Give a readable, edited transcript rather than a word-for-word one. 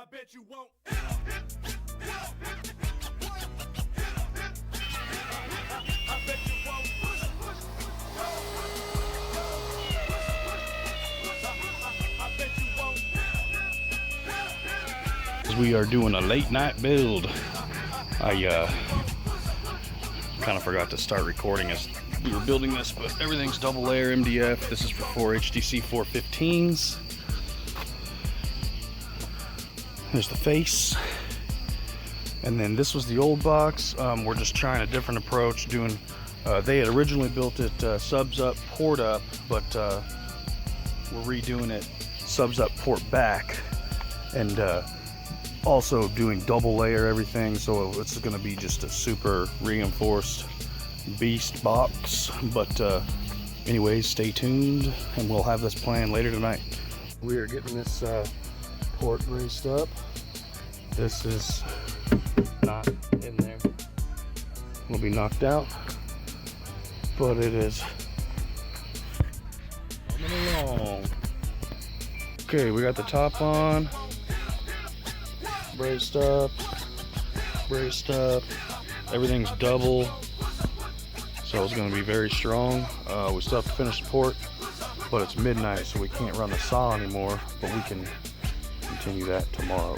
I bet you won't. We are doing a late night build. I kind of forgot to start recording as we were building this, but everything's double layer MDF. This is for 4 HDC4 15s. There's the face. And then this was the old box. We're just trying a different approach, doing, they had originally built it subs up, port up, but we're redoing it subs up, port back, and also doing double layer everything, so it's going to be just a super reinforced beast box. But anyways, stay tuned and we'll have this plan later tonight. We are getting this port braced up. This is not in there, will be knocked out, but it is coming along. Okay, we got the top on, braced up, everything's double, so it's going to be very strong. We still have to finish the port, but it's midnight, so we can't run the saw anymore, but we can continue that tomorrow.